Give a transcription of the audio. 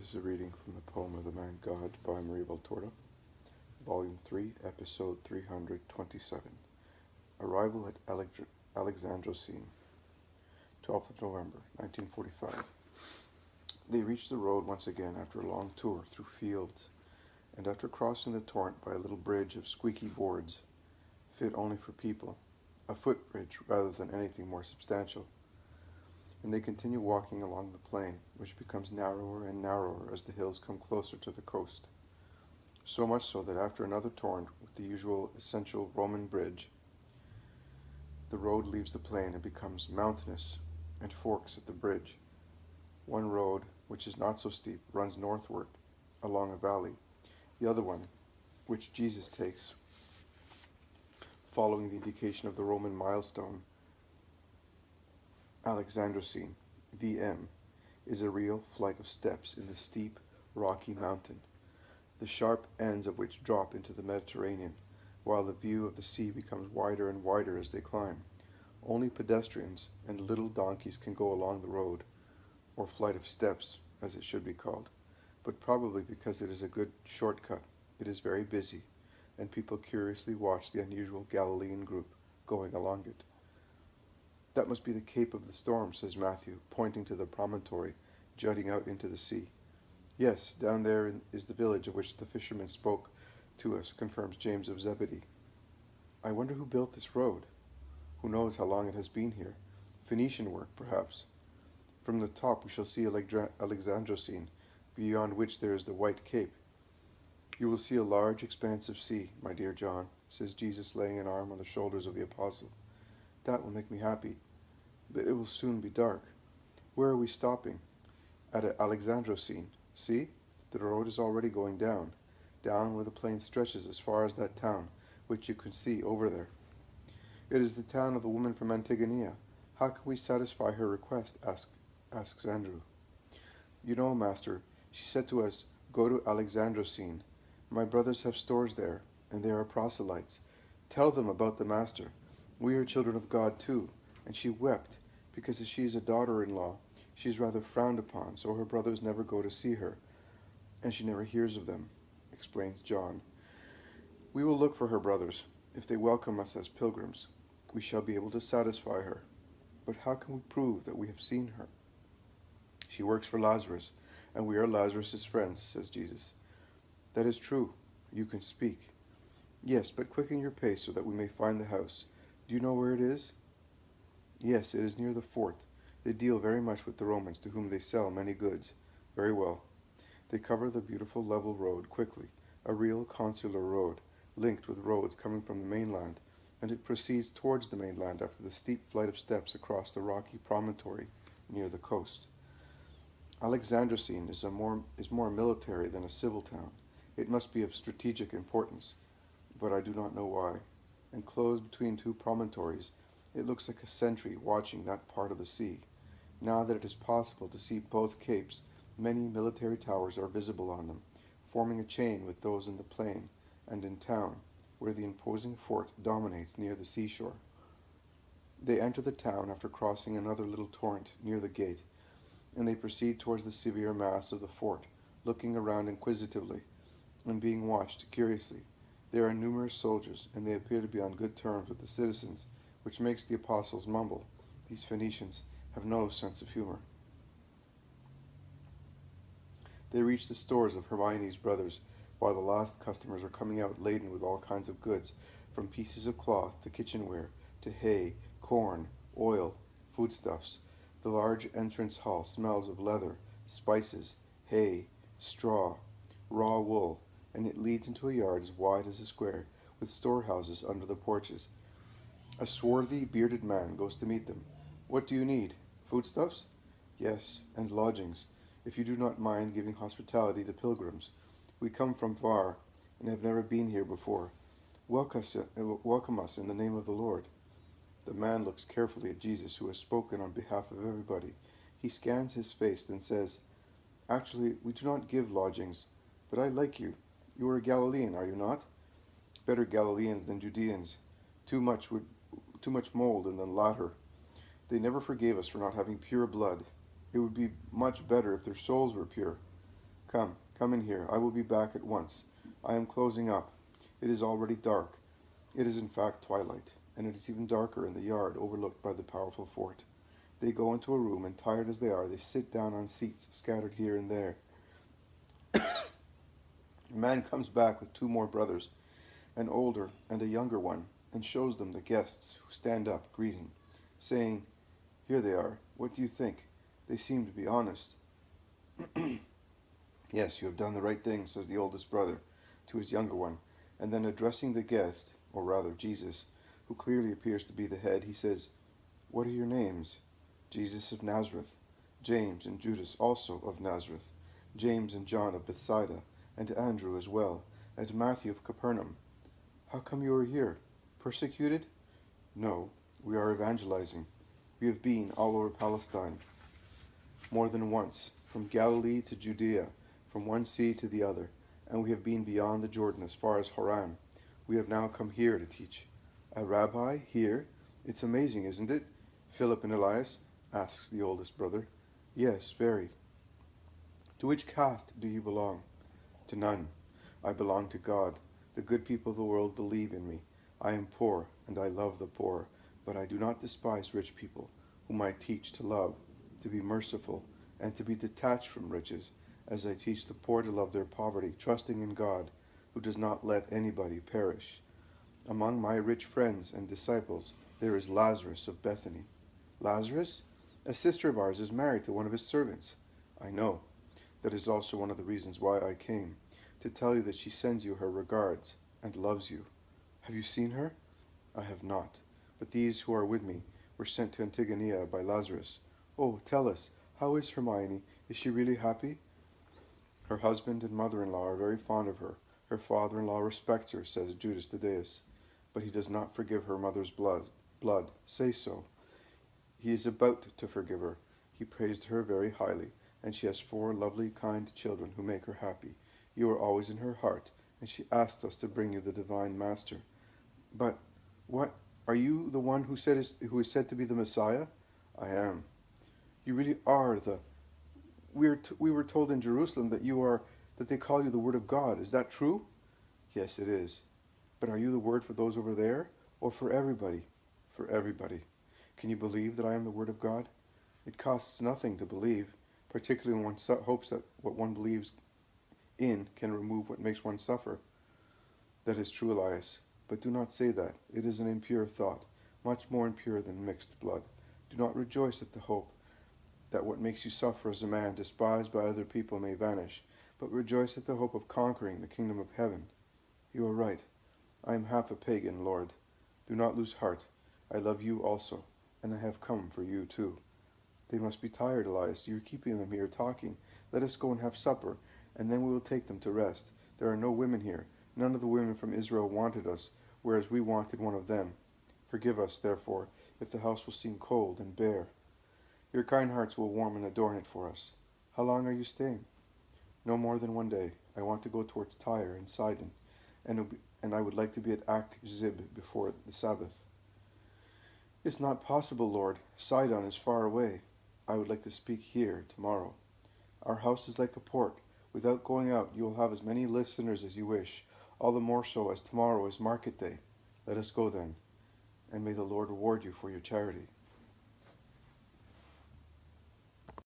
This is a reading from the poem of the Man God by Maria Valtorta, Volume 3, Episode 327. Arrival at Alexandroscene, 12th of November, 1945. They reached the road once again after a long tour through fields, and after crossing the torrent by a little bridge of squeaky boards, fit only for people, a footbridge rather than anything more substantial. And they continue walking along the plain, which becomes narrower and narrower as the hills come closer to the coast. So much so that after another torrent with the usual essential Roman bridge, the road leaves the plain and becomes mountainous and forks at the bridge. One road, which is not so steep, runs northward along a valley. The other one, which Jesus takes, following the indication of the Roman milestone, Alexandroscene, VM, is a real flight of steps in the steep, rocky mountain, the sharp ends of which drop into the Mediterranean, while the view of the sea becomes wider and wider as they climb. Only pedestrians and little donkeys can go along the road, or flight of steps, as it should be called, but probably because it is a good shortcut, it is very busy, and people curiously watch the unusual Galilean group going along it. "That must be the Cape of the Storm," says Matthew, pointing to the promontory jutting out into the sea. "Yes, down there is the village of which the fisherman spoke to us," confirms James of Zebedee. "I wonder who built this road. Who knows how long it has been here? Phoenician work, perhaps. From the top we shall see Alexandroscene, beyond which there is the White Cape. You will see a large expanse of sea, my dear John," says Jesus, laying an arm on the shoulders of the apostle. "That will make me happy, but it will soon be dark. Where are we stopping?" "At Alexandroscene. See, the road is already going down where the plain stretches as far as that town, which you can see over there." "It is the town of the woman from Antigonea. How can we satisfy her request?" asks Andrew. "You know, Master, she said to us, 'Go to Alexandroscene. My brothers have stores there, and they are proselytes. Tell them about the Master. We are children of God too.' And she wept, because as she is a daughter-in-law, she is rather frowned upon, so her brothers never go to see her, and she never hears of them," explains John. "We will look for her brothers. If they welcome us as pilgrims, we shall be able to satisfy her. But how can we prove that we have seen her?" "She works for Lazarus, and we are Lazarus's friends," says Jesus. "That is true. You can speak." "Yes, but quicken your pace so that we may find the house. Do you know where it is?" "Yes, it is near the fort. They deal very much with the Romans, to whom they sell many goods." "Very well." They cover the beautiful level road quickly, a real consular road, linked with roads coming from the mainland, and it proceeds towards the mainland after the steep flight of steps across the rocky promontory near the coast. Alexandroscene is more military than a civil town. It must be of strategic importance, but I do not know why. Enclosed between two promontories, it looks like a sentry watching that part of the sea. Now that it is possible to see both capes, many military towers are visible on them, forming a chain with those in the plain and in town, where the imposing fort dominates near the seashore. They enter the town after crossing another little torrent near the gate, and they proceed towards the severe mass of the fort, looking around inquisitively, and being watched curiously. There are numerous soldiers, and they appear to be on good terms with the citizens, which makes the apostles mumble. These Phoenicians have no sense of humor. They reach the stores of Hermione's brothers, while the last customers are coming out laden with all kinds of goods, from pieces of cloth to kitchenware, to hay, corn, oil, foodstuffs. The large entrance hall smells of leather, spices, hay, straw, raw wool, and it leads into a yard as wide as a square, with storehouses under the porches. A swarthy, bearded man goes to meet them. "What do you need? Foodstuffs?" "Yes, and lodgings, if you do not mind giving hospitality to pilgrims. We come from far, and have never been here before. Welcome us in the name of the Lord." The man looks carefully at Jesus, who has spoken on behalf of everybody. He scans his face, then says, "Actually, we do not give lodgings, but I like you. You are a Galilean, are you not? Better Galileans than Judeans. Too much mold in the latter. They never forgave us for not having pure blood. It would be much better if their souls were pure. Come in here. I will be back at once. I am closing up. It is already dark. It is in fact twilight, and it is even darker in the yard overlooked by the powerful fort. They go into a room, and tired as they are, they sit down on seats scattered here and there. A man comes back with two more brothers, an older and a younger one, and shows them the guests, who stand up, greeting, saying, "Here they are. What do you think? They seem to be honest." "Yes, you have done the right thing," says the oldest brother to his younger one, and then addressing the guest, or rather Jesus, who clearly appears to be the head, he says, "What are your names?" "Jesus of Nazareth, James and Judas also of Nazareth, James and John of Bethsaida, and Andrew as well, and Matthew of Capernaum. How come you are here? Persecuted?" "No, we are evangelizing. We have been all over Palestine, more than once, from Galilee to Judea, from one sea to the other, and we have been beyond the Jordan as far as Haran. We have now come here to teach." "A rabbi here? It's amazing, isn't it? Philip and Elias?" asks the oldest brother. "Yes, very." "To which caste do you belong?" "To none. I belong to God. The good people of the world believe in me. I am poor, and I love the poor, but I do not despise rich people, whom I teach to love, to be merciful, and to be detached from riches, as I teach the poor to love their poverty, trusting in God, who does not let anybody perish. Among my rich friends and disciples there is Lazarus of Bethany." "Lazarus? A sister of ours is married to one of his servants." "I know. That is also one of the reasons why I came, to tell you that she sends you her regards, and loves you." "Have you seen her?" "I have not, but these who are with me were sent to Antigonea by Lazarus." "Oh, tell us, how is Hermione? Is she really happy?" "Her husband and mother-in-law are very fond of her. Her father-in-law respects her," says Judas Thaddeus, "but he does not forgive her mother's blood. Say so." "He is about to forgive her. He praised her very highly, and she has 4 lovely, kind children who make her happy. You are always in her heart, and she asked us to bring you the divine Master." "But what? Are you the one who is said to be the Messiah?" "I am." "You really are the... We were told in Jerusalem that they call you the Word of God. Is that true?" "Yes, it is." "But are you the Word for those over there, or for everybody?" "For everybody." "Can you believe that I am the Word of God?" "It costs nothing to believe, particularly when one hopes that what one believes in can remove what makes one suffer." "That is true, Elias, but do not say that. It is an impure thought, much more impure than mixed blood. Do not rejoice at the hope that what makes you suffer as a man, despised by other people, may vanish, but rejoice at the hope of conquering the kingdom of heaven." "You are right. I am half a pagan, Lord. Do not lose heart. I love you also, and I have come for you too." "They must be tired, Elias. You are keeping them here talking. Let us go and have supper, and then we will take them to rest. There are no women here. None of the women from Israel wanted us, whereas we wanted one of them. Forgive us, therefore, if the house will seem cold and bare. Your kind hearts will warm and adorn it for us. How long are you staying?" "No more than 1 day. I want to go towards Tyre and Sidon, and I would like to be at Akzib before the Sabbath." "It's not possible, Lord. Sidon is far away. I would like to speak here tomorrow. Our house is like a port. Without going out, you will have as many listeners as you wish, all the more so as tomorrow is market day. Let us go then, and may the Lord reward you for your charity."